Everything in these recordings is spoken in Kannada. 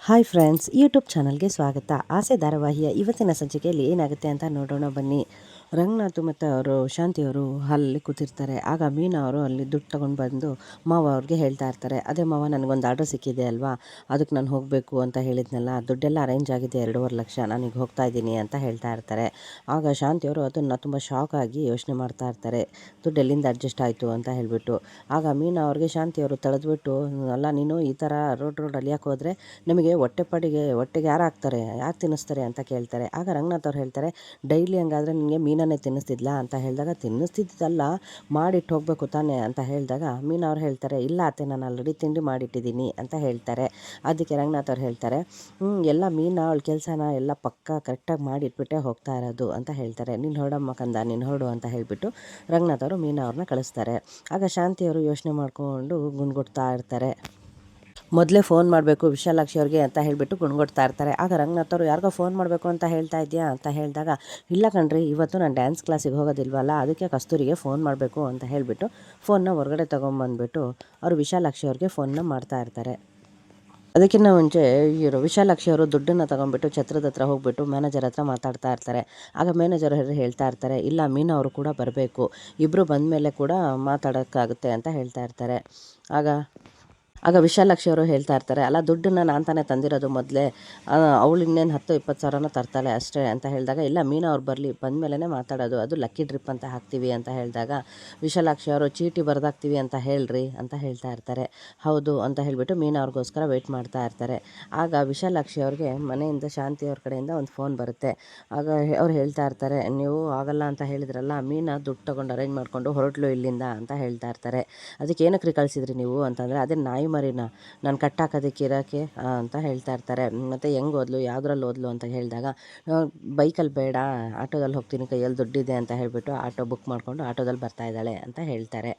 ಹಾಯ್ ಫ್ರೆಂಡ್ಸ್, ಯೂಟ್ಯೂಬ್ ಚಾನಲ್ಗೆ ಸ್ವಾಗತ. ಆಸೆ ಧಾರಾವಾಹಿಯ ಇವತ್ತಿನ ಸಂಚಿಕೆಯಲ್ಲಿ ಏನಾಗುತ್ತೆ ಅಂತ ನೋಡೋಣ ಬನ್ನಿ. ರಂಗನಾಥ್ ಮತ್ತು ಅವರು ಶಾಂತಿಯವರು ಅಲ್ಲಿ ಕೂತಿರ್ತಾರೆ. ಆಗ ಮೀನಾ ಅವರು ಅಲ್ಲಿ ದುಡ್ಡು ತೊಗೊಂಡು ಬಂದು ಮಾವ ಅವ್ರಿಗೆ ಹೇಳ್ತಾ ಇರ್ತಾರೆ, ಅದೇ ಮಾವ ನನಗೊಂದು ಆರ್ಡ್ರ್ ಸಿಕ್ಕಿದೆ ಅಲ್ವಾ, ಅದಕ್ಕೆ ನಾನು ಹೋಗಬೇಕು ಅಂತ ಹೇಳಿದ್ನಲ್ಲ, ದುಡ್ಡೆಲ್ಲ ಅರೇಂಜ್ ಆಗಿದೆ, 2.5 ಲಕ್ಷ, ನಾನೀಗ ಹೋಗ್ತಾ ಇದ್ದೀನಿ ಅಂತ ಹೇಳ್ತಾ ಇರ್ತಾರೆ. ಆಗ ಶಾಂತಿಯವರು ಅದನ್ನು ತುಂಬ ಶಾಕ್ ಆಗಿ ಯೋಚನೆ ಮಾಡ್ತಾ ಇರ್ತಾರೆ, ದುಡ್ಡು ಎಲ್ಲಿಂದ ಅಡ್ಜಸ್ಟ್ ಆಯಿತು ಅಂತ ಹೇಳಿಬಿಟ್ಟು. ಆಗ ಮೀನಾ ಅವ್ರಿಗೆ ಶಾಂತಿಯವರು ತಳೆದ್ಬಿಟ್ಟು, ಅಲ್ಲ ನೀನು ಈ ಥರ ರೋಡಲ್ಲಿ ಯಾಕೆ ಹೋದರೆ ನಿಮಗೆ ಹೊಟ್ಟೆಗೆ ಯಾರು ಹಾಕ್ತಾರೆ, ಯಾರು ತಿನ್ನಿಸ್ತಾರೆ ಅಂತ ಕೇಳ್ತಾರೆ. ಆಗ ರಂಗನಾಥ್ ಅವ್ರು ಹೇಳ್ತಾರೆ, ಡೈಲಿ ಹಂಗಾದರೆ ನಿನಗೆ ಮೀನನ್ನೇ ತಿನ್ನಿಸ್ತಿದ್ಲಾ ಅಂತ ಹೇಳಿದಾಗ, ತಿನ್ನಿಸ್ತಿದ್ದಲ್ಲ, ಮಾಡಿಟ್ಟು ಹೋಗಬೇಕು ತಾನೇ ಅಂತ ಹೇಳಿದಾಗ ಮೀನಾ ಅವ್ರು ಹೇಳ್ತಾರೆ, ಇಲ್ಲ ಅತ್ತೆ, ನಾನು ಆಲ್ರೆಡಿ ತಿಂಡಿ ಮಾಡಿಟ್ಟಿದ್ದೀನಿ ಅಂತ ಹೇಳ್ತಾರೆ. ಅದಕ್ಕೆ ರಂಗನಾಥ್ ಅವ್ರು ಹೇಳ್ತಾರೆ, ಎಲ್ಲ ಮೀನಾ ಅವಳ ಕೆಲಸನ ಎಲ್ಲ ಪಕ್ಕ ಕರೆಕ್ಟಾಗಿ ಮಾಡಿಟ್ಬಿಟ್ಟೆ ಹೋಗ್ತಾ ಇರೋದು ಅಂತ ಹೇಳ್ತಾರೆ. ನೀನು ಹೊರಡಮ್ಮ ಕಂದ, ನೀನು ಹೊರಡು ಅಂತ ಹೇಳಿಬಿಟ್ಟು ರಂಗನಾಥ್ ಅವರು ಮೀನಾ ಅವ್ರನ್ನ ಕಳಿಸ್ತಾರೆ. ಆಗ ಶಾಂತಿಯವರು ಯೋಚನೆ ಮಾಡಿಕೊಂಡು ಗುಣ್ಗುಡ್ತಾ ಇರ್ತಾರೆ. ಮೊದಲೇ ಫೋನ್ ಮಾಡಬೇಕು ವಿಶಾಲಾಕ್ಷಿ ಅವ್ರಿಗೆ ಅಂತ ಹೇಳಿಬಿಟ್ಟು ಗುಣ್ಗೊಡ್ತಾ ಇರ್ತಾರೆ. ಆಗ ರಂಗನಾಥ್ ಅವರು, ಯಾರಿಗೋ ಫೋನ್ ಮಾಡಬೇಕು ಅಂತ ಹೇಳ್ತಾ ಇದೆಯಾ ಅಂತ ಹೇಳಿದಾಗ, ಇಲ್ಲ ಕಣ್ರಿ, ಇವತ್ತು ನಾನು ಡ್ಯಾನ್ಸ್ ಕ್ಲಾಸಿಗೆ ಹೋಗೋದಿಲ್ವಲ್ಲ, ಅದಕ್ಕೆ ಕಸ್ತೂರಿಗೆ ಫೋನ್ ಮಾಡಬೇಕು ಅಂತ ಹೇಳಿಬಿಟ್ಟು ಫೋನ್ನ ಹೊರಗಡೆ ತೊಗೊಂಬಂದ್ಬಿಟ್ಟು ಅವರು ವಿಶಾಲಾಕ್ಷಿ ಅವ್ರಿಗೆ ಫೋನ್ನ ಮಾಡ್ತಾ ಇರ್ತಾರೆ. ಅದಕ್ಕಿಂತ ಮುಂಚೆ ಇವರು ವಿಶಾಲಾಕ್ಷಿ ಅವರು ದುಡ್ಡನ್ನು ತೊಗೊಂಡ್ಬಿಟ್ಟು ಛತ್ರದ ಹತ್ರ ಹೋಗ್ಬಿಟ್ಟು ಮ್ಯಾನೇಜರ್ ಹತ್ರ ಮಾತಾಡ್ತಾ ಇರ್ತಾರೆ. ಆಗ ಮ್ಯಾನೇಜರ್ ಹೇಳ್ತಾ ಇರ್ತಾರೆ, ಇಲ್ಲ ಮೀನಾ ಅವರು ಕೂಡ ಬರಬೇಕು, ಇಬ್ಬರು ಬಂದ ಮೇಲೆ ಕೂಡ ಮಾತಾಡೋಕ್ಕಾಗುತ್ತೆ ಅಂತ ಹೇಳ್ತಾ ಇರ್ತಾರೆ. ಆಗ ವಿಶಾಲಾಕ್ಷಿ ಅವರು ಹೇಳ್ತಾ ಇರ್ತಾರೆ, ಅಲ್ಲ ದುಡ್ಡನ್ನು ನಾನು ತಾನೇ ತಂದಿರೋದು, ಮೊದಲೇ ಅವಳು ಇನ್ನೇನು 10-20 ಸಾವಿರನ ತರ್ತಾಳೆ ಅಷ್ಟೇ ಅಂತ ಹೇಳಿದಾಗ, ಇಲ್ಲ ಮೀನಾ ಅವ್ರು ಬರಲಿ, ಬಂದಮೇಲೆ ಮಾತಾಡೋದು, ಅದು ಲಕ್ಕಿ ಡ್ರಿಪ್ ಅಂತ ಹಾಕ್ತೀವಿ ಅಂತ ಹೇಳಿದಾಗ ವಿಶಾಲಾಕ್ಷಿ ಅವರು, ಚೀಟಿ ಬರೆದಾಕ್ತೀವಿ ಅಂತ ಹೇಳ್ರಿ ಅಂತ ಹೇಳ್ತಾ ಇರ್ತಾರೆ. ಹೌದು ಅಂತ ಹೇಳಿಬಿಟ್ಟು ಮೀನಾ ಅವ್ರಿಗೋಸ್ಕರ ವೆಯ್ಟ್ ಮಾಡ್ತಾ ಇರ್ತಾರೆ. ಆಗ ವಿಶಾಲಾಕ್ಷಿ ಅವ್ರಿಗೆ ಮನೆಯಿಂದ ಶಾಂತಿ ಅವ್ರ ಕಡೆಯಿಂದ ಒಂದು ಫೋನ್ ಬರುತ್ತೆ. ಆಗ ಅವ್ರು ಹೇಳ್ತಾ ಇರ್ತಾರೆ, ನೀವು ಆಗಲ್ಲ ಅಂತ ಹೇಳಿದ್ರಲ್ಲ, ಮೀನಾ ದುಡ್ಡು ತೊಗೊಂಡು ಅರೇಂಜ್ ಮಾಡಿಕೊಂಡು ಹೊರಟ್ಲು ಇಲ್ಲಿಂದ ಅಂತ ಹೇಳ್ತಾ ಇರ್ತಾರೆ. ಅದಕ್ಕೆ ಏನಕ್ಕೆ ಕಳಿಸಿದ್ರಿ ನೀವು ಅಂತಂದರೆ, ಅದೇ ನಾಯಿ ಮರಿನ ನಾನು ಕಟ್ಟಾಕೋದಕ್ಕೆ ಇರೋಕ್ಕೆ ಅಂತ ಹೇಳ್ತಾ ಇರ್ತಾರೆ. ಮತ್ತು ಹೆಂಗೆ ಓದ್ಲು, ಯಾವುದ್ರಲ್ಲಿ ಓದ್ಲು ಅಂತ ಹೇಳಿದಾಗ, ಬೈಕಲ್ಲಿ ಬೇಡ, ಆಟೋದಲ್ಲಿ ಹೋಗ್ತೀನಿ, ಕೈಯಲ್ಲಿ ದುಡ್ಡಿದೆ ಅಂತ ಹೇಳಿಬಿಟ್ಟು ಆಟೋ ಬುಕ್ ಮಾಡಿಕೊಂಡು ಆಟೋದಲ್ಲಿ ಬರ್ತಾ ಇದ್ದಾಳೆ ಅಂತ ಹೇಳ್ತಾರೆ.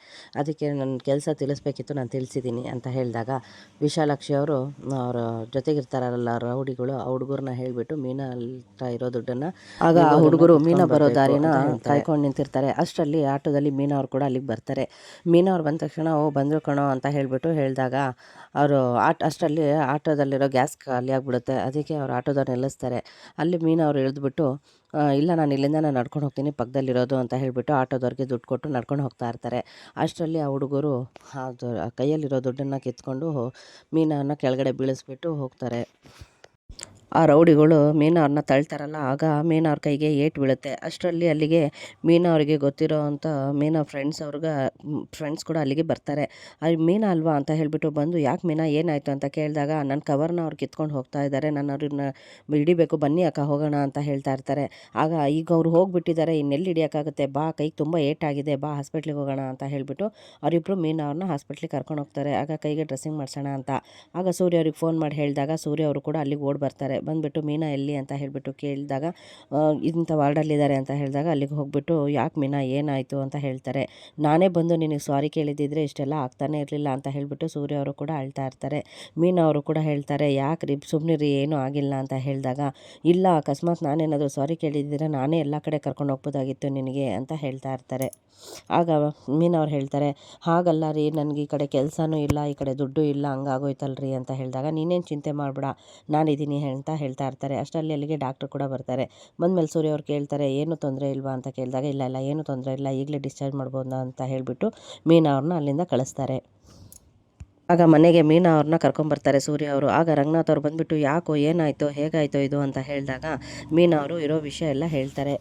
ಅದಕ್ಕೆ ನನ್ನ ಕೆಲಸ ತಿಳಿಸ್ಬೇಕಿತ್ತು, ನಾನು ತಿಳಿಸಿದ್ದೀನಿ ಅಂತ ಹೇಳಿದಾಗ ವಿಶಾಲಾಕ್ಷಿ ಅವರು ಅವರ ಜೊತೆಗಿರ್ತಾರಲ್ಲ ರೌಡಿಗಳು, ಆ ಹುಡುಗರನ್ನ ಹೇಳಿಬಿಟ್ಟು ಮೀನಾ ಹತ್ರ ಇರೋ ದುಡ್ಡನ್ನು, ಆಗ ಆ ಹುಡುಗರು ಮೀನಾ ಬರೋ ದಾರಿನ ಕಾಯ್ಕೊಂಡು ನಿಂತಿರ್ತಾರೆ. ಅಷ್ಟರಲ್ಲಿ ಆಟೋದಲ್ಲಿ ಮೀನಾ ಅವ್ರು ಕೂಡ ಅಲ್ಲಿಗೆ ಬರ್ತಾರೆ. ಮೀನಾ ಅವ್ರು ಬಂದ ತಕ್ಷಣ, ಓ ಬಂದರು ಕಣೋ ಅಂತ ಹೇಳಿಬಿಟ್ಟು ಹೇಳಿದಾಗ ಅವರು ಅಷ್ಟರಲ್ಲಿ ಆಟೋದಲ್ಲಿರೋ ಗ್ಯಾಸ್ ಖಾಲಿ ಆಗಿಬಿಡುತ್ತೆ. ಅದಕ್ಕೆ ಅವರು ಆಟೋದವ್ರು ನಿಲ್ಲಿಸ್ತಾರೆ. ಅಲ್ಲಿ ಮೀನಾ ಅವರು ಇಳಿದ್ಬಿಟ್ಟು, ಇಲ್ಲ ನಾನು ಇಲ್ಲಿಂದ ನಡ್ಕೊಂಡು ಹೋಗ್ತೀನಿ, ಪಕ್ಕದಲ್ಲಿರೋದು ಅಂತ ಹೇಳಿಬಿಟ್ಟು ಆಟೋದವ್ರಿಗೆ ದುಡ್ಡು ಕೊಟ್ಟು ನಡ್ಕೊಂಡು ಹೋಗ್ತಾ ಇರ್ತಾರೆ. ಅಷ್ಟರಲ್ಲಿ ಆ ಹುಡುಗರು ಅದು ಕೈಯಲ್ಲಿರೋ ದುಡ್ಡನ್ನು ಕಿತ್ಕೊಂಡು ಮೀನಾನ ಕೆಳಗಡೆ ಬೀಳಿಸ್ಬಿಟ್ಟು ಹೋಗ್ತಾರೆ. ಆ ರೌಡಿಗಳು ಮೀನಾ ಅವ್ರನ್ನ ತಳ್ತಾರಲ್ಲ, ಆಗ ಮೀನಾ ಅವ್ರ ಕೈಗೆ ಏಟು ಬೀಳುತ್ತೆ. ಅಷ್ಟರಲ್ಲಿ ಅಲ್ಲಿಗೆ ಮೀನಾ ಅವರಿಗೆ ಗೊತ್ತಿರೋ ಅಂಥ ಮೀನಾ ಫ್ರೆಂಡ್ಸ್ ಕೂಡ ಅಲ್ಲಿಗೆ ಬರ್ತಾರೆ. ಅಲ್ಲಿ ಮೀನಾ ಅಲ್ವಾ ಅಂತ ಹೇಳಿಬಿಟ್ಟು ಬಂದು, ಯಾಕೆ ಮೀನಾ ಏನಾಯಿತು ಅಂತ ಕೇಳಿದಾಗ, ನನ್ನ ಕವರ್ನ ಅವ್ರು ಕಿತ್ಕೊಂಡು ಹೋಗ್ತಾ ಇದ್ದಾರೆ, ನಾನು ಅವ್ರನ್ನ ಹಿಡಿಬೇಕು, ಬನ್ನಿ ಅಕ್ಕ ಹೋಗೋಣ ಅಂತ ಹೇಳ್ತಾ ಇರ್ತಾರೆ. ಆಗ ಈಗ ಅವ್ರು ಹೋಗಿಬಿಟ್ಟಿದ್ದಾರೆ, ಇನ್ನೆಲ್ಲಿ ಹಿಡಿಯೋಕ್ಕಾಗುತ್ತೆ, ಬಾ ಕೈಗೆ ತುಂಬ ಏಟಾಗಿದೆ, ಬಾ ಹಾಸ್ಪಿಟ್ಲಿಗೆ ಹೋಗೋಣ ಅಂತ ಹೇಳಿಬಿಟ್ಟು ಅವರಿಬ್ಬರು ಮೀನಾ ಅವ್ರನ್ನ ಹಾಸ್ಪಿಟ್ಲಿಗೆ ಕರ್ಕೊಂಡು ಹೋಗ್ತಾರೆ. ಆಗ ಕೈಗೆ ಡ್ರೆಸ್ಸಿಂಗ್ ಮಾಡಿಸೋಣ ಅಂತ. ಆಗ ಸೂರ್ಯ ಅವ್ರಿಗೆ ಫೋನ್ ಮಾಡಿ ಹೇಳಿದಾಗ ಸೂರ್ಯ ಅವರು ಕೂಡ ಅಲ್ಲಿಗೆ ಓಡಿ ಬರ್ತಾರೆ. ಬಂದುಬಿಟ್ಟು ಮೀನಾ ಎಲ್ಲಿ ಅಂತ ಹೇಳಿಬಿಟ್ಟು ಕೇಳಿದಾಗ, ಇಂಥ ವಾರ್ಡಲ್ಲಿದ್ದಾರೆ ಅಂತ ಹೇಳಿದಾಗ ಅಲ್ಲಿಗೆ ಹೋಗ್ಬಿಟ್ಟು, ಯಾಕೆ ಮೀನಾ ಏನಾಯಿತು ಅಂತ ಹೇಳ್ತಾರೆ. ನಾನೇ ಬಂದು ನಿನಗೆ ಸಾರಿ ಕೇಳಿದ್ದಿದ್ರೆ ಇಷ್ಟೆಲ್ಲ ಆಗ್ತಾನೆ ಇರಲಿಲ್ಲ ಅಂತ ಹೇಳಿಬಿಟ್ಟು ಸೂರ್ಯ ಅವರು ಕೂಡ ಅಳ್ತಾ ಇರ್ತಾರೆ. ಮೀನಾ ಅವರು ಕೂಡ ಹೇಳ್ತಾರೆ, ಯಾಕೆ ರೀ ಸುಮ್ಮನಿರಿ, ಏನೂ ಆಗಿಲ್ಲ ಅಂತ ಹೇಳಿದಾಗ, ಇಲ್ಲ ಅಕಸ್ಮಾತ್ ನಾನೇನಾದರೂ ಸಾರಿ ಕೇಳಿದ್ದಿದ್ರೆ ನಾನೇ ಎಲ್ಲ ಕಡೆ ಕರ್ಕೊಂಡು ಹೋಗ್ಬೋದಾಗಿತ್ತು ನಿನಗೆ ಅಂತ ಹೇಳ್ತಾ ಇರ್ತಾರೆ. ಆಗ ಮೀನಾ ಅವ್ರು ಹೇಳ್ತಾರೆ, ಹಾಗಲ್ಲ ರೀ, ನನಗೆ ಈ ಕಡೆ ಕೆಲಸನೂ ಇಲ್ಲ, ಈ ಕಡೆ ದುಡ್ಡು ಇಲ್ಲ, ಹಂಗಾಗೋಯ್ತಲ್ರಿ ಅಂತ ಹೇಳಿದಾಗ, ನೀನೇನು ಚಿಂತೆ ಮಾಡಬೇಡ, ನಾನಿದ್ದೀನಿ ಅಂತ ಹೇಳ್ತಾ ಇರ್ತಾರೆ. ಅಷ್ಟರಲ್ಲಿ ಅಲ್ಲಿಗೆ ಡಾಕ್ಟ್ರು ಕೂಡ ಬರ್ತಾರೆ. ಬಂದಮೇಲೆ ಸೂರ್ಯ ಅವ್ರು ಕೇಳ್ತಾರೆ, ಏನೂ ತೊಂದರೆ ಇಲ್ವಾ ಅಂತ ಕೇಳಿದಾಗ, ಇಲ್ಲ ಏನೂ ತೊಂದರೆ ಇಲ್ಲ, ಈಗಲೇ ಡಿಸ್ಚಾರ್ಜ್ ಮಾಡ್ಬೋದಾ ಅಂತ ಹೇಳಿಬಿಟ್ಟು ಮೀನಾ ಅವ್ರನ್ನ ಅಲ್ಲಿಂದ ಕಳಿಸ್ತಾರೆ. ಆಗ ಮನೆಗೆ ಮೀನಾ ಅವ್ರನ್ನ ಕರ್ಕೊಂಬರ್ತಾರೆ ಸೂರ್ಯ ಅವರು. ಆಗ ರಂಗನಾಥ್ ಅವ್ರು ಬಂದುಬಿಟ್ಟು, ಯಾಕೋ ಏನಾಯಿತು, ಹೇಗಾಯಿತು ಇದು ಅಂತ ಹೇಳಿದಾಗ ಮೀನಾ ಅವರು ಇರೋ ವಿಷಯ ಎಲ್ಲ ಹೇಳ್ತಾರೆ.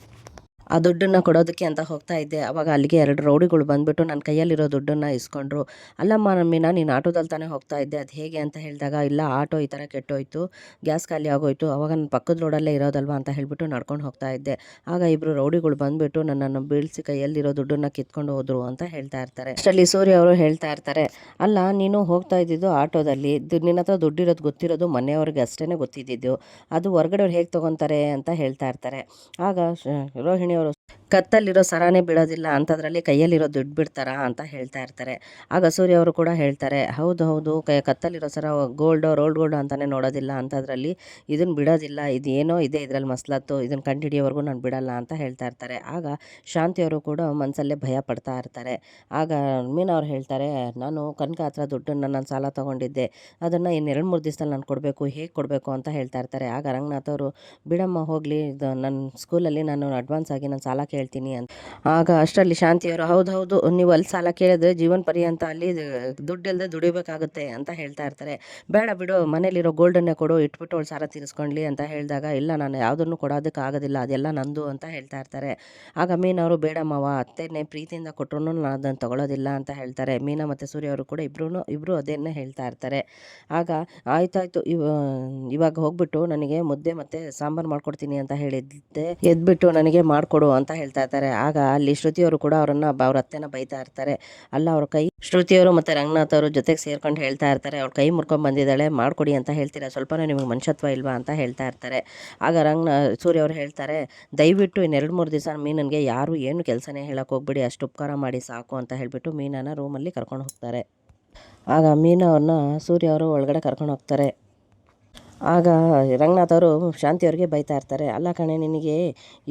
ಆ ದುಡ್ಡನ್ನು ಕೊಡೋದಕ್ಕೆ ಅಂತ ಹೋಗ್ತಾ ಇದ್ದೆ, ಆವಾಗ ಅಲ್ಲಿಗೆ 2 ರೌಡಿಗಳು ಬಂದುಬಿಟ್ಟು ನನ್ನ ಕೈಯಲ್ಲಿರೋ ದುಡ್ಡನ್ನು ಇಸ್ಕೊಂಡ್ರು. ಅಲ್ಲಮ್ಮ ಮೀನಾ, ನೀನು ಆಟೋದಲ್ಲಿ ತಾನೇ ಹೋಗ್ತಾ ಇದ್ದೆ, ಅದು ಹೇಗೆ ಅಂತ ಹೇಳಿದಾಗ, ಇಲ್ಲ ಆಟೋ ಈ ಥರ ಕೆಟ್ಟೋಯ್ತು, ಗ್ಯಾಸ್ ಖಾಲಿ ಆಗೋಯ್ತು, ಆವಾಗ ನಾನು ಪಕ್ಕದ ರೋಡಲ್ಲೇ ಇರೋದಲ್ವಾ ಅಂತ ಹೇಳಿಬಿಟ್ಟು ನಡ್ಕೊಂಡು ಹೋಗ್ತಾ ಇದ್ದೆ. ಆಗ ಇಬ್ಬರು ರೌಡಿಗಳು ಬಂದುಬಿಟ್ಟು ನನ್ನನ್ನು ಬೀಳಿಸಿ ಕೈಯಲ್ಲಿರೋ ದುಡ್ಡನ್ನು ಕಿತ್ಕೊಂಡು ಹೋದ್ರು ಅಂತ ಹೇಳ್ತಾ ಇರ್ತಾರೆ. ಅಷ್ಟರಲ್ಲಿ ಸೂರ್ಯ ಅವರು ಹೇಳ್ತಾ ಇರ್ತಾರೆ, ಅಲ್ಲ ನೀನು ಹೋಗ್ತಾ ಇದ್ದಿದ್ದು ಆಟೋದಲ್ಲಿ, ನಿನ್ನ ಹತ್ರ ದುಡ್ಡಿರೋದು ಗೊತ್ತಿರೋದು ಮನೆಯವ್ರಿಗೆ ಅಷ್ಟೇ ಗೊತ್ತಿದ್ದಿದ್ದು, ಅದು ಹೊರಗಡೆ ಅವ್ರು ಹೇಗೆ ತೊಗೊತಾರೆ ಅಂತ ಹೇಳ್ತಾ ಇರ್ತಾರೆ. ಆಗ ರೋಹಿಣಿ ಅವರು, ಕತ್ತಲ್ಲಿರೋ ಸರಾನೇ ಬಿಡೋದಿಲ್ಲ ಅಂಥದ್ರಲ್ಲಿ ಕೈಯಲ್ಲಿರೋ ದುಡ್ಡು ಬಿಡ್ತಾರಾ ಅಂತ ಹೇಳ್ತಾ ಇರ್ತಾರೆ. ಆಗ ಸೂರ್ಯ ಅವರು ಕೂಡ ಹೇಳ್ತಾರೆ, ಹೌದು ಹೌದು, ಕತ್ತಲ್ಲಿರೋ ಸರ ಗೋಲ್ಡೋ ರೋಲ್ಡ್ ಗೋಲ್ಡ್ ಅಂತಾನೆ ನೋಡೋದಿಲ್ಲ ಅಂಥದ್ರಲ್ಲಿ ಇದನ್ನು ಬಿಡೋದಿಲ್ಲ, ಇದು ಏನೋ ಇದೆ ಇದರಲ್ಲಿ ಮಸ್ಲತ್ತು, ಇದನ್ನು ಕಂಡುಹಿಡಿಯೋವರೆಗೂ ನಾನು ಬಿಡಲ್ಲ ಅಂತ ಹೇಳ್ತಾ ಇರ್ತಾರೆ. ಆಗ ಶಾಂತಿಯವರು ಕೂಡ ಮನಸಲ್ಲೇ ಭಯ ಪಡ್ತಾ ಇರ್ತಾರೆ. ಆಗ ಮೀನಾ ಅವ್ರು ಹೇಳ್ತಾರೆ, ನಾನು ಕನಕ ಹತ್ರ ದುಡ್ಡನ್ನು ನಾನು ಸಾಲ ತೊಗೊಂಡಿದ್ದೆ, ಅದನ್ನು ಇನ್ನು 2-3 ದಿವಸದಲ್ಲಿ ನಾನು ಕೊಡಬೇಕು, ಹೇಗೆ ಕೊಡಬೇಕು ಅಂತ ಹೇಳ್ತಾ ಇರ್ತಾರೆ. ಆಗ ರಂಗನಾಥ್ ಅವರು, ಬಿಡಮ್ಮ ಹೋಗಲಿ, ಇದು ನನ್ನ ಸ್ಕೂಲಲ್ಲಿ ನಾನು ಅಡ್ವಾನ್ಸ್ ಆಗಿ ನಾನು ಸಾಲ ಕೇಳ್ತೀನಿ ಅಂತ. ಆಗ ಅಷ್ಟರಲ್ಲಿ ಶಾಂತಿಯವರು, ಹೌದು ನೀವು ಅಲ್ಲಿ ಸಾಲ ಕೇಳಿದ್ರೆ ಜೀವನ ಪರ್ಯಂತ ಅಲ್ಲಿ ದುಡ್ಡಿಲ್ಲದೆ ದುಡಿಬೇಕಾಗುತ್ತೆ ಅಂತ ಹೇಳ್ತಾ ಇರ್ತಾರೆ. ಬೇಡ ಬಿಡು, ಮನೇಲಿರೋ ಗೋಲ್ಡನ್ನೇ ಕೊಡು, ಇಟ್ಬಿಟ್ಟು ಅವಳು ಸಾಲ ತೀರಿಸ್ಕೊಳ್ಳಿ ಅಂತ ಹೇಳಿದಾಗ, ಇಲ್ಲ ನಾನು ಯಾವುದನ್ನು ಕೊಡೋದಕ್ಕೆ ಆಗೋದಿಲ್ಲ, ಅದೆಲ್ಲ ನಂದು ಅಂತ ಹೇಳ್ತಾ ಇರ್ತಾರೆ. ಆಗ ಮೀನವರು, ಬೇಡಮ್ಮವ, ಅತ್ತೆನೇ ಪ್ರೀತಿಯಿಂದ ಕೊಟ್ಟರು ನಾನು ಅದನ್ನು ತಗೊಳ್ಳೋದಿಲ್ಲ ಅಂತ ಹೇಳ್ತಾರೆ. ಮೀನಾ ಮತ್ತು ಸೂರ್ಯ ಅವರು ಕೂಡ ಇಬ್ಬರು ಅದನ್ನೇ ಹೇಳ್ತಾ ಇರ್ತಾರೆ. ಆಗ ಆಯ್ತಾಯ್ತು, ಇವಾಗ ಹೋಗ್ಬಿಟ್ಟು ನನಗೆ ಮುದ್ದೆ ಮತ್ತು ಸಾಂಬಾರು ಮಾಡ್ಕೊಡ್ತೀನಿ ಅಂತ ಹೇಳಿದ್ದೆ, ಎದ್ಬಿಟ್ಟು ನನಗೆ ಮಾಡಿಕೊಡು ಅಂತ ಹೇಳ್ತಾ ಇರ್ತಾರೆ. ಆಗ ಅಲ್ಲಿ ಶ್ರುತಿಯವರು ಕೂಡ ಅವ್ರ ಅತ್ತೆನ ಬೈತಾ ಇರ್ತಾರೆ. ಅಲ್ಲ ಅವ್ರ ಕೈ ಶ್ರುತಿಯವರು ಮತ್ತು ರಂಗನಾಥ್ ಅವರು ಜೊತೆಗೆ ಸೇರ್ಕೊಂಡು ಹೇಳ್ತಾ ಇರ್ತಾರೆ, ಅವ್ಳ ಕೈ ಮುರ್ಕೊಂಡು ಬಂದಿದ್ದಾಳೆ, ಮಾಡ್ಕೊಡಿ ಅಂತ ಹೇಳ್ತೀರಾ, ಸ್ವಲ್ಪನೂ ನಿಮಗೆ ಮನುಷ್ಯತ್ವ ಇಲ್ವಾ ಅಂತ ಹೇಳ್ತಾ ಇರ್ತಾರೆ. ಆಗ ಸೂರ್ಯ ಅವರು ಹೇಳ್ತಾರೆ, ದಯವಿಟ್ಟು ಇನ್ನು 2-3 ದಿವಸ ಮೀನನ್ಗೆ ಯಾರು ಏನು ಕೆಲಸನೇ ಹೇಳಕ್ಕೆ ಹೋಗ್ಬಿಡಿ, ಅಷ್ಟು ಉಪಕಾರ ಮಾಡಿ ಸಾಕು ಅಂತ ಹೇಳಿಬಿಟ್ಟು ಮೀನಾನ ರೂಮಲ್ಲಿ ಕರ್ಕೊಂಡು ಹೋಗ್ತಾರೆ. ಆಗ ಮೀನಾ ಅವ್ರನ್ನ ಸೂರ್ಯ ಅವರು ಒಳಗಡೆ ಕರ್ಕೊಂಡು ಹೋಗ್ತಾರೆ. ಆಗ ರಂಗನಾಥ್ ಅವರು ಶಾಂತಿಯವ್ರಿಗೆ ಬೈತಾ ಇರ್ತಾರೆ, ಅಲ್ಲ ಕಣೆ, ನಿನಗೆ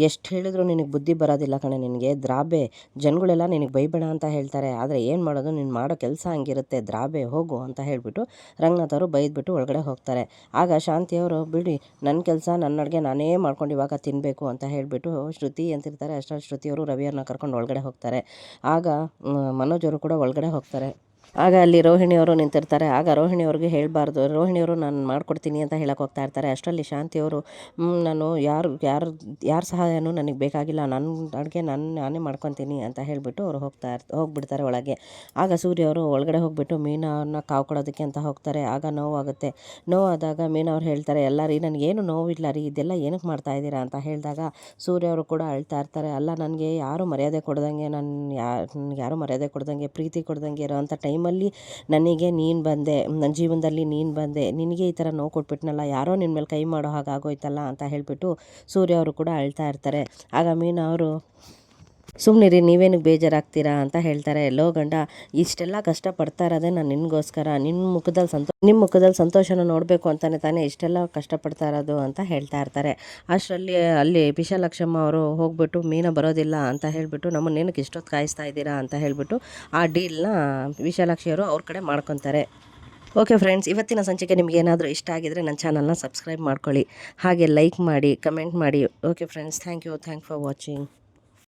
ಎಷ್ಟು ಹೇಳಿದ್ರು ನಿನಗೆ ಬುದ್ಧಿ ಬರೋದಿಲ್ಲ ಕಣೆ, ನಿನಗೆ ದ್ರಾಬೆ, ಜನಗಳೆಲ್ಲ ನಿನಗೆ ಬೈಬೇಡ ಅಂತ ಹೇಳ್ತಾರೆ, ಆದರೆ ಏನು ಮಾಡೋದು, ನೀನು ಮಾಡೋ ಕೆಲಸ ಹಂಗಿರುತ್ತೆ, ದ್ರಾಬೆ, ಹೋಗು ಅಂತ ಹೇಳಿಬಿಟ್ಟು ರಂಗನಾಥ್ ಅವರು ಬೈದ್ಬಿಟ್ಟು ಒಳಗಡೆ ಹೋಗ್ತಾರೆ. ಆಗ ಶಾಂತಿಯವರು, ಬಿಡಿ, ನನ್ನ ಕೆಲಸ ನನ್ನ ಅಡುಗೆ ನಾನೇ ಮಾಡ್ಕೊಂಡು ಇವಾಗ ತಿನ್ನಬೇಕು ಅಂತ ಹೇಳಿಬಿಟ್ಟು ಶ್ರುತಿ ಅಂತಿರ್ತಾರೆ. ಅಷ್ಟರಲ್ಲಿ ಶ್ರುತಿಯವರು ರವಿಯವ್ರನ್ನ ಕರ್ಕೊಂಡು ಒಳಗಡೆ ಹೋಗ್ತಾರೆ. ಆಗ ಮನೋಜ್ ಅವರು ಕೂಡ ಒಳಗಡೆ ಹೋಗ್ತಾರೆ. ಆಗ ಅಲ್ಲಿ ರೋಹಿಣಿಯವರು ನಿಂತಿರ್ತಾರೆ. ಆಗ ರೋಹಿಣಿಯವ್ರಿಗೆ ಹೇಳಬಾರ್ದು, ರೋಹಿಣಿಯವರು ನಾನು ಮಾಡ್ಕೊಡ್ತೀನಿ ಅಂತ ಹೇಳಕ್ಕೆ ಹೋಗ್ತಾ ಇರ್ತಾರೆ. ಅಷ್ಟರಲ್ಲಿ ಶಾಂತಿಯವರು, ನಾನು ಯಾರ ಸಹಾಯನೂ ನನಗೆ ಬೇಕಾಗಿಲ್ಲ, ನನ್ನ ಅಡುಗೆ ನಾನೇ ಮಾಡ್ಕೊತೀನಿ ಅಂತ ಹೇಳಿಬಿಟ್ಟು ಅವರು ಹೋಗ್ಬಿಡ್ತಾರೆ ಒಳಗೆ. ಆಗ ಸೂರ್ಯ ಅವರು ಒಳಗಡೆ ಹೋಗ್ಬಿಟ್ಟು ಮೀನಾವ್ರನ್ನ ಕಾವು ಕೊಡೋದಕ್ಕೆ ಅಂತ ಹೋಗ್ತಾರೆ. ಆಗ ನೋವಾಗುತ್ತೆ. ನೋವಾದಾಗ ಮೀನಾ ಅವ್ರು ಹೇಳ್ತಾರೆ, ಎಲ್ಲ ರೀ, ನನಗೇನು ನೋವಿಲ್ಲ ರೀ, ಇದೆಲ್ಲ ಏನಕ್ಕೆ ಮಾಡ್ತಾ ಇದ್ದೀರಾ ಅಂತ ಹೇಳಿದಾಗ ಸೂರ್ಯ ಅವರು ಕೂಡ ಅಳ್ತಾ ಇರ್ತಾರೆ. ಅಲ್ಲ, ನನಗೆ ಯಾರೂ ಮರ್ಯಾದೆ ಕೊಡ್ದಂಗೆ, ಯಾರೂ ಮರ್ಯಾದೆ ಕೊಡ್ದಂಗೆ, ಪ್ರೀತಿ ಕೊಡ್ದಂಗೆ ಇರೋ ಅಂಥ ಟೈಮಲ್ಲಿ ನನಗೆ ನೀನು ಬಂದೆ, ನನ್ನ ಜೀವನದಲ್ಲಿ ನೀನು ಬಂದೆ, ನಿನಗೆ ಈ ಥರ ನೋವು ಕೊಟ್ಬಿಟ್ನಲ್ಲ, ಯಾರೋ ನಿನ್ನ ಮೇಲೆ ಕೈ ಮಾಡೋ ಹಾಗಾಗೋಯ್ತಲ್ಲ ಅಂತ ಹೇಳಿಬಿಟ್ಟು ಸೂರ್ಯ ಅವರು ಕೂಡ ಅಳ್ತಾ ಇರ್ತಾರೆ. ಆಗ ಮೀನಾ ಅವರು, ಸುಮ್ಮನಿರಿ, ನೀವೇನಕ್ಕೆ ಬೇಜಾರಾಗ್ತೀರಾ ಅಂತ ಹೇಳ್ತಾರೆ. ಲೋ ಗಂಡ, ಇಷ್ಟೆಲ್ಲ ಕಷ್ಟಪಡ್ತಾ ಇರೋದೇ ನಾನು ನಿನಗೋಸ್ಕರ, ನಿಮ್ಮ ಮುಖದಲ್ಲಿ ಸಂತೋಷನ ನೋಡಬೇಕು ಅಂತಾನೆ ತಾನೇ ಇಷ್ಟೆಲ್ಲ ಕಷ್ಟಪಡ್ತಾ ಇರೋದು ಅಂತ ಹೇಳ್ತಾ ಇರ್ತಾರೆ. ಅಷ್ಟರಲ್ಲಿ ಅಲ್ಲಿ ವಿಶಾಲಾಕ್ಷಮ್ಮ ಅವರು ಹೋಗ್ಬಿಟ್ಟು, ಮೀನಾ ಬರೋದಿಲ್ಲ ಅಂತ ಹೇಳಿಬಿಟ್ಟು, ನಮ್ಮನ್ನೇನಕ್ಕೆ ಇಷ್ಟೊತ್ತು ಕಾಯಿಸ್ತಾ ಇದ್ದೀರಾ ಅಂತ ಹೇಳಿಬಿಟ್ಟು ಆ ಡೀಲ್ನ ವಿಶಾಲಾಕ್ಷಿಯವರು ಅವ್ರ ಕಡೆ ಮಾಡ್ಕೊತಾರೆ. ಓಕೆ ಫ್ರೆಂಡ್ಸ್, ಇವತ್ತಿನ ಸಂಚಿಕೆ ನಿಮ್ಗೆ ಏನಾದರೂ ಇಷ್ಟ ಆಗಿದರೆ ನನ್ನ ಚಾನಲ್ನ ಸಬ್ಸ್ಕ್ರೈಬ್ ಮಾಡ್ಕೊಳ್ಳಿ, ಹಾಗೆ ಲೈಕ್ ಮಾಡಿ, ಕಮೆಂಟ್ ಮಾಡಿ. Okay friends, thank you for watching.